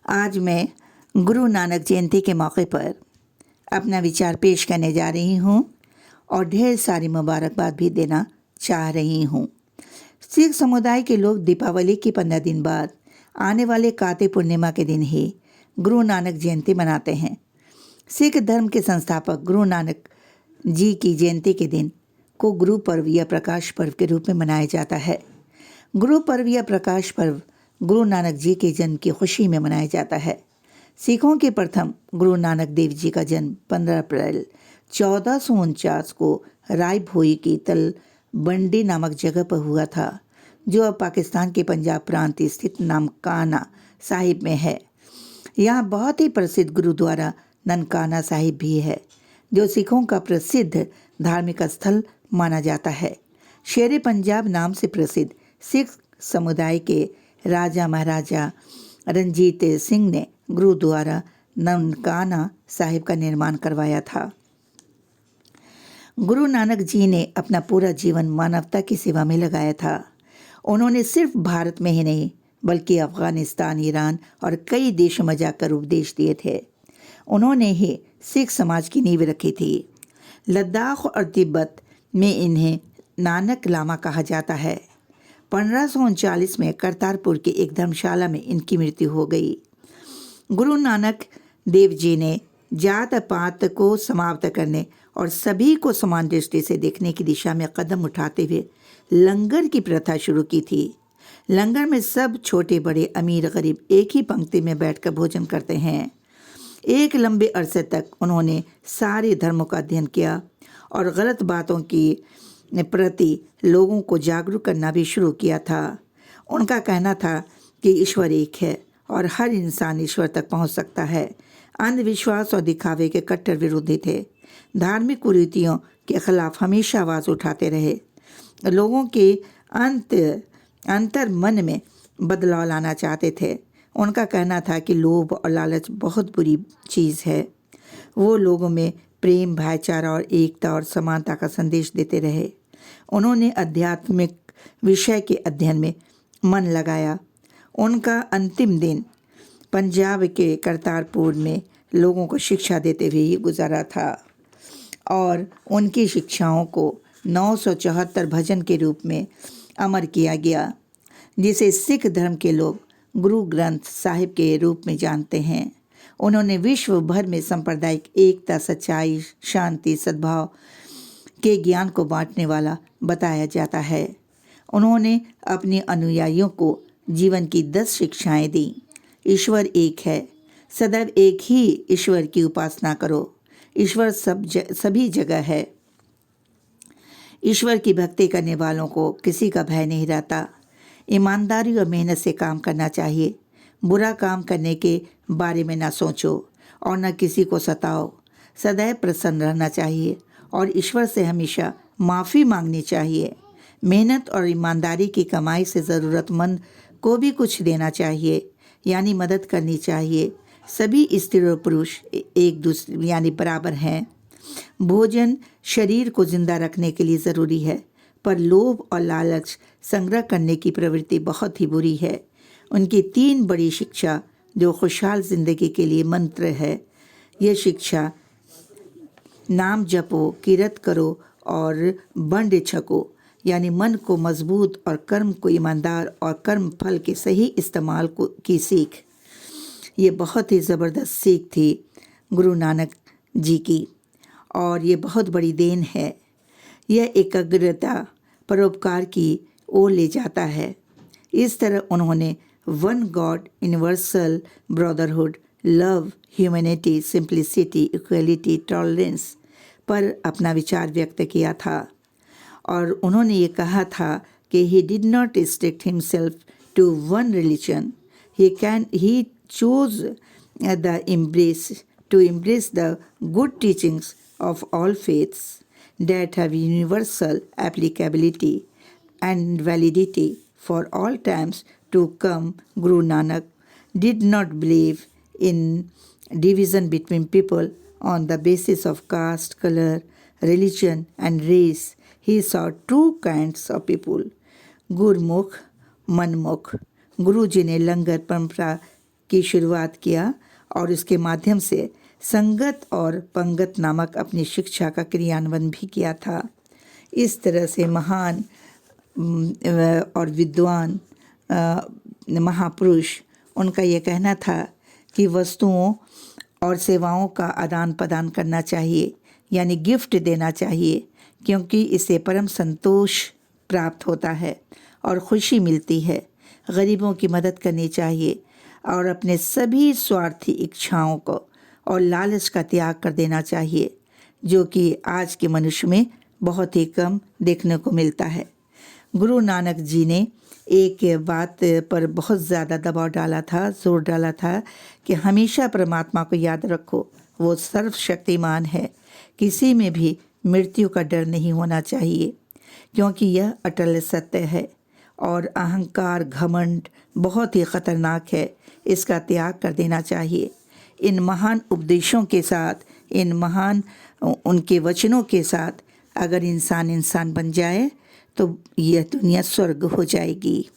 आज मैं गुरु नानक जयंती के मौके पर अपना विचार पेश करने जा रही हूँ और ढेर सारी मुबारकबाद भी देना चाह रही हूँ। सिख समुदाय के लोग दीपावली के 15 दिन बाद आने वाले कार्तिक पूर्णिमा के दिन ही गुरु नानक जयंती मनाते हैं। सिख धर्म के संस्थापक गुरु नानक जी की जयंती के दिन को गुरु पर्व या प्रकाश पर्व के रूप में मनाया जाता है। गुरु पर्व या प्रकाश पर्व गुरु नानक जी के जन्म की खुशी में मनाया जाता है। सिखों के प्रथम गुरु नानक देव जी का जन्म 15 अप्रैल 1449 को राय भोई की तलबंडी नामक जगह पर हुआ था, जो अब पाकिस्तान के पंजाब प्रांत स्थित ननकाना साहिब में है। यहाँ बहुत ही प्रसिद्ध गुरुद्वारा ननकाना साहिब भी है, जो सिखों का प्रसिद्ध धार्मिक स्थल माना जाता है। शेरे पंजाब नाम से प्रसिद्ध सिख समुदाय के राजा महाराजा रणजीत सिंह ने गुरुद्वारा ननकाना साहिब का निर्माण करवाया था। गुरु नानक जी ने अपना पूरा जीवन मानवता की सेवा में लगाया था। उन्होंने सिर्फ भारत में ही नहीं बल्कि अफगानिस्तान, ईरान और कई देशों में जाकर उपदेश दिए थे। उन्होंने ही सिख समाज की नींव रखी थी। लद्दाख और तिब्बत में इन्हें नानक लामा कहा जाता है। 1539 में करतारपुर की एक धर्मशाला में इनकी मृत्यु हो गई। गुरु नानक देव जी ने जात पात को समाप्त करने और सभी को समान दृष्टि से देखने की दिशा में कदम उठाते हुए लंगर की प्रथा शुरू की थी। लंगर में सब छोटे बड़े, अमीर गरीब एक ही पंक्ति में बैठकर भोजन करते हैं। एक लंबे अरसे तक उन्होंने सारे धर्मों का अध्ययन किया और गलत बातों की प्रति लोगों को जागरूक करना भी शुरू किया था। उनका कहना था कि ईश्वर एक है और हर इंसान ईश्वर तक पहुंच सकता है। अंधविश्वास और दिखावे के कट्टर विरोधी थे। धार्मिक कुरीतियों के खिलाफ हमेशा आवाज़ उठाते रहे। लोगों के अंतर मन में बदलाव लाना चाहते थे। उनका कहना था कि लोभ और लालच बहुत बुरी चीज़ है। वो लोगों में प्रेम, भाईचारा और एकता और समानता का संदेश देते रहे। उन्होंने आध्यात्मिक विषय के अध्ययन में मन लगाया। उनका अंतिम दिन पंजाब के करतारपुर में लोगों को शिक्षा देते हुए ही गुजारा था और उनकी शिक्षाओं को 974 भजन के रूप में अमर किया गया, जिसे सिख धर्म के लोग गुरु ग्रंथ साहिब के रूप में जानते हैं। उन्होंने विश्व भर में सांप्रदायिक एकता, सच्चाई, शांति, सद्भाव के ज्ञान को बांटने वाला बताया जाता है। उन्होंने अपने अनुयायियों को जीवन की 10 शिक्षाएं दी। ईश्वर एक है, सदैव एक ही ईश्वर की उपासना करो। ईश्वर सभी जगह है। ईश्वर की भक्ति करने वालों को किसी का भय नहीं रहता। ईमानदारी और मेहनत से काम करना चाहिए। बुरा काम करने के बारे में ना सोचो और न किसी को सताओ। सदैव प्रसन्न रहना चाहिए और ईश्वर से हमेशा माफ़ी मांगनी चाहिए। मेहनत और ईमानदारी की कमाई से ज़रूरतमंद को भी कुछ देना चाहिए, यानी मदद करनी चाहिए। सभी स्त्री और पुरुष एक दूसरे यानी बराबर हैं। भोजन शरीर को जिंदा रखने के लिए ज़रूरी है, पर लोभ और लालच संग्रह करने की प्रवृत्ति बहुत ही बुरी है। उनकी 3 बड़ी शिक्षा जो खुशहाल जिंदगी के लिए मंत्र है, ये शिक्षा नाम जपो, किरत करो और बंड छको, यानी मन को मजबूत और कर्म को ईमानदार और कर्म फल के सही इस्तेमाल की सीख। ये बहुत ही ज़बरदस्त सीख थी गुरु नानक जी की और ये बहुत बड़ी देन है। यह एकाग्रता परोपकार की ओर ले जाता है। इस तरह उन्होंने one God, universal brotherhood, love, humanity, simplicity, equality, tolerance पर अपना विचार व्यक्त किया था और उन्होंने ये कहा था कि he did not restrict himself to one religion. He chose to embrace the good teachings of all faiths that have universal applicability and validity for all times to come. Guru Nanak did not believe in division between people on the basis of caste, color, religion and race. He saw two kinds of people, गुरमुख, मनमुख। गुरु जी ने लंगर परंपरा की शुरुआत किया और उसके माध्यम से संगत और पंगत नामक अपनी शिक्षा का क्रियान्वयन भी किया था। इस तरह से महान और विद्वान महापुरुष, उनका ये कहना था कि वस्तुओं और सेवाओं का आदान प्रदान करना चाहिए, यानी गिफ्ट देना चाहिए, क्योंकि इससे परम संतोष प्राप्त होता है और खुशी मिलती है। गरीबों की मदद करनी चाहिए और अपने सभी स्वार्थी इच्छाओं को और लालच का त्याग कर देना चाहिए, जो कि आज के मनुष्य में बहुत ही कम देखने को मिलता है। गुरु नानक जी ने एक बात पर बहुत ज़्यादा दबाव डाला था, जोर डाला था कि हमेशा परमात्मा को याद रखो, वो सर्वशक्तिमान है। किसी में भी मृत्यु का डर नहीं होना चाहिए, क्योंकि यह अटल सत्य है और अहंकार, घमंड बहुत ही खतरनाक है। इसका त्याग कर देना चाहिए। इन महान उपदेशों के साथ, इन महान उनके वचनों के साथ अगर इंसान बन जाए तो यह दुनिया स्वर्ग हो जाएगी।